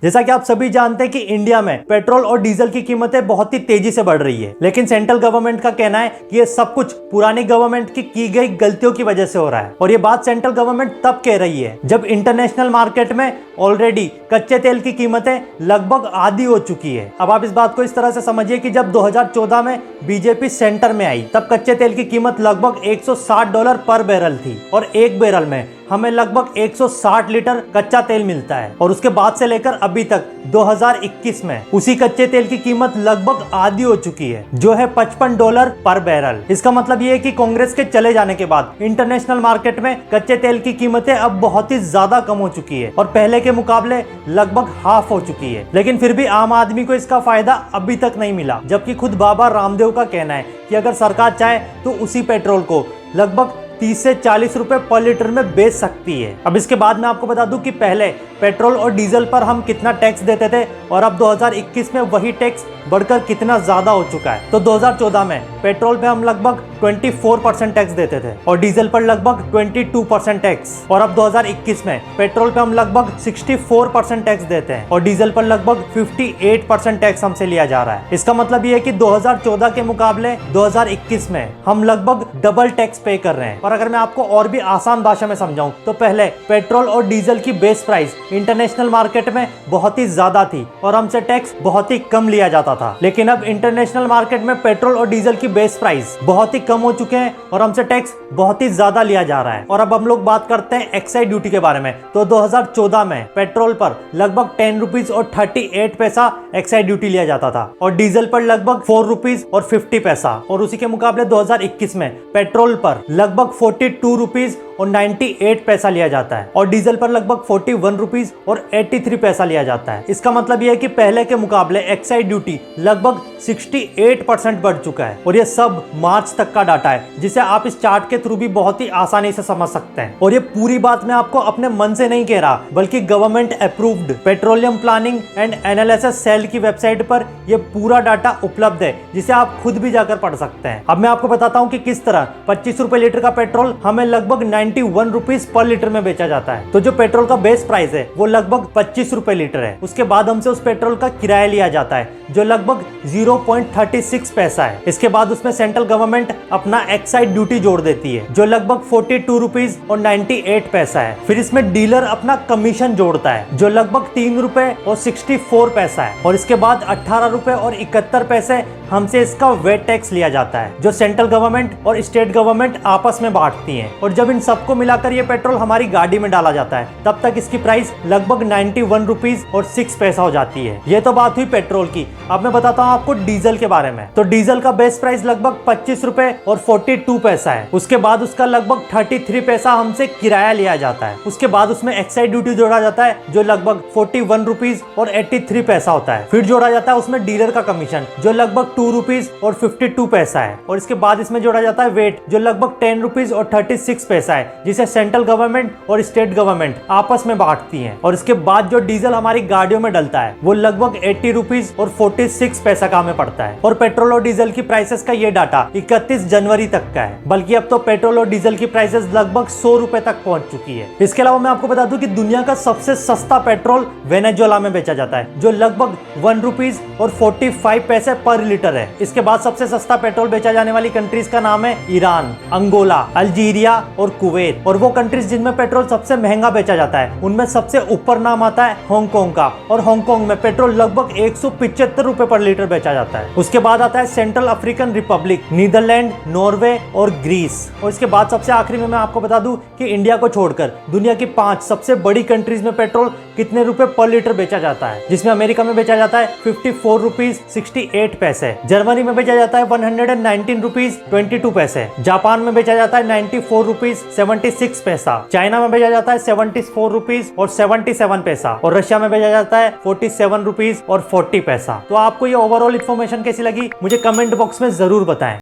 जैसा कि आप सभी जानते हैं कि इंडिया में पेट्रोल और डीजल की कीमतें बहुत ही तेजी से बढ़ रही है, लेकिन सेंट्रल गवर्नमेंट का कहना है कि ये सब कुछ पुरानी गवर्नमेंट की गई गलतियों की वजह से हो रहा है। और ये बात सेंट्रल गवर्नमेंट तब कह रही है जब इंटरनेशनल मार्केट में ऑलरेडी कच्चे तेल की कीमतें लगभग आधी हो चुकी है। अब आप इस बात को इस तरह से समझिए कि जब 2014 में बीजेपी सेंटर में आई तब कच्चे तेल की कीमत लगभग $160 पर बैरल थी और एक बैरल में हमें लगभग 160 लीटर कच्चा तेल मिलता है। और उसके बाद से लेकर अभी तक 2021 में उसी कच्चे तेल की कीमत लगभग आधी हो चुकी है, जो है $55 पर बैरल। इसका मतलब ये है कि कांग्रेस के चले जाने के बाद इंटरनेशनल मार्केट में कच्चे तेल की कीमतें अब बहुत ही ज्यादा कम हो चुकी है और पहले के मुकाबले लगभग हाफ हो चुकी है। लेकिन फिर भी आम आदमी को इसका फायदा अभी तक नहीं मिला, जबकि खुद बाबा रामदेव का कहना है कि अगर सरकार चाहे तो उसी पेट्रोल को लगभग 30 से 40 रुपए पर लीटर में बेच सकती है। अब इसके बाद मैं आपको बता दूं कि पहले पेट्रोल और डीजल पर हम कितना टैक्स देते थे और अब 2021 में वही टैक्स बढ़कर कितना ज्यादा हो चुका है। तो 2014 में पेट्रोल पे हम लगभग 24% टैक्स देते थे और डीजल पर लगभग 22% टैक्स, और अब 2021 में पेट्रोल पे हम लगभग 64% टैक्स देते हैं और डीजल पर लगभग 58% टैक्स हमसे लिया जा रहा है। इसका मतलब ये है कि 2014 के मुकाबले 2021 में हम लगभग डबल टैक्स पे कर रहे हैं। और अगर मैं आपको और भी आसान भाषा में समझाऊं तो पहले पेट्रोल और डीजल की बेस प्राइस इंटरनेशनल मार्केट में बहुत ही ज्यादा थी और हमसे टैक्स बहुत ही कम लिया जाता था, लेकिन अब इंटरनेशनल मार्केट में पेट्रोल और डीजल की बेस प्राइस बहुत ही कम हो चुके हैं और हमसे टैक्स बहुत ही ज्यादा लिया जा रहा है। और अब हम लोग बात करते हैं एक्साइज ड्यूटी के बारे में। तो 2014 में पेट्रोल पर लगभग 10 रुपीज और 38 पैसा एक्साइज ड्यूटी लिया जाता था और डीजल पर लगभग 4 रुपीज और 50 पैसा, और उसी के मुकाबले 2021 में पेट्रोल पर लगभग 42 रुपीज और 98 पैसा लिया जाता है और डीजल पर लगभग 41 रुपीज और 83 पैसा लिया जाता है। इसका मतलब यह है कि पहले के मुकाबले एक्साइज ड्यूटी लगभग 68% बढ़ चुका है और यह सब मार्च तक का डाटा है, जिसे आप इस चार्ट के थ्रू भी बहुत ही आसानी से समझ सकते हैं। और ये पूरी बात मैं आपको अपने मन से नहीं कह रहा, बल्कि government approved petroleum planning and analysis cell की वेबसाइट पर यह पूरा डाटा उपलब्ध है, जिसे आप खुद भी जाकर पढ़ सकते हैं। अब मैं आपको बताता हूँ कि किस तरह 25 रुपए लीटर का पेट्रोल हमें लगभग 91 रुपीज पर लीटर में बेचा जाता है। तो जो पेट्रोल का बेस प्राइस है वो लगभग 25 रुपए लीटर है। उसके बाद हमसे उस पेट्रोल का किराया लिया जाता है जो लगभग 0.36 पैसा है। इसके बाद उसमें सेंट्रल गवर्नमेंट अपना एक्साइज ड्यूटी जोड़ देती है जो लगभग 42 रुपीज और 98 पैसा है। फिर इसमें डीलर अपना कमीशन जोड़ता है जो लगभग 3 रुपए और 64 पैसा है, और इसके बाद 18 रुपए और 71 पैसे हमसे इसका वेट टैक्स लिया जाता है जो सेंट्रल गवर्नमेंट और स्टेट गवर्नमेंट आपस में बांटती हैं। और जब इन सबको मिलाकर ये पेट्रोल हमारी गाड़ी में डाला जाता है तब तक इसकी प्राइस लगभग 91 रुपीज और 6 पैसा हो जाती है। ये तो बात हुई पेट्रोल की। अब मैं बताता हूँ आपको डीजल के बारे में। तो डीजल का बेस प्राइस लगभग 25 रुपए और 42 पैसा है। उसके बाद उसका लगभग 33 पैसा हमसे किराया लिया जाता है। उसके बाद उसमें एक्साइज ड्यूटी जोड़ा जाता है जो लगभग 41 रुपीज और 83 पैसा होता है। फिर जोड़ा जाता है उसमें डीलर का कमीशन जो लगभग 2 रुपीज और 52 पैसा है, और इसके बाद इसमें जोड़ा जाता है वेट जो लगभग 10 रुपीज और 36 पैसा है, जिसे सेंट्रल गवर्नमेंट और स्टेट गवर्नमेंट आपस में बांटती हैं। और इसके बाद जो डीजल हमारी गाड़ियों में डलता है वो लगभग 80 रुपीज और 46 पैसा का हमें पड़ता है। और पेट्रोल और डीजल की प्राइसेस का ये डाटा 31 जनवरी तक का है, बल्कि अब तो पेट्रोल और डीजल की प्राइसेस लगभग 100 रुपए तक पहुंच चुकी है। इसके अलावा मैं आपको बता दूं कि दुनिया का सबसे सस्ता पेट्रोल वेनेजुएला में बेचा जाता है जो लगभग 1 रुपीज और 45 पैसे पर लीटर है। इसके बाद सबसे सस्ता पेट्रोल बेचा जाने वाली कंट्रीज का नाम है ईरान, अंगोला, अल्जीरिया और कुवैत। और वो कंट्रीज जिनमें पेट्रोल सबसे महंगा बेचा जाता है उनमें सबसे ऊपर नाम आता है हांगकांग का, और हांगकांग में पेट्रोल लगभग 175 रुपए पर लीटर बेचा जाता है। उसके बाद आता है Central African Republic, Netherland, Norway और ग्रीस। और इसके बाद सबसे आखिरी में मैं आपको बता दूं कि इंडिया को छोड़कर दुनिया की 5 सबसे बड़ी कंट्रीज में पेट्रोल कितने रुपए पर लीटर बेचा जाता है, जिसमें अमेरिका में बेचा जाता है 54 रुपीज 68 पैसे, जर्मनी में बेचा जाता है 119 रुपीज 22 पैसे, जापान में बेचा जाता है 94 रुपीज 76 पैसा, चाइना में बेचा जाता है 74 रुपीज और 77 पैसा, और रशिया में बेचा जाता है 47 रुपीज और 40 पैसा। तो आपको ये ओवरऑल इन्फॉर्मेशन कैसी लगी मुझे कमेंट बॉक्स में जरूर बताएं।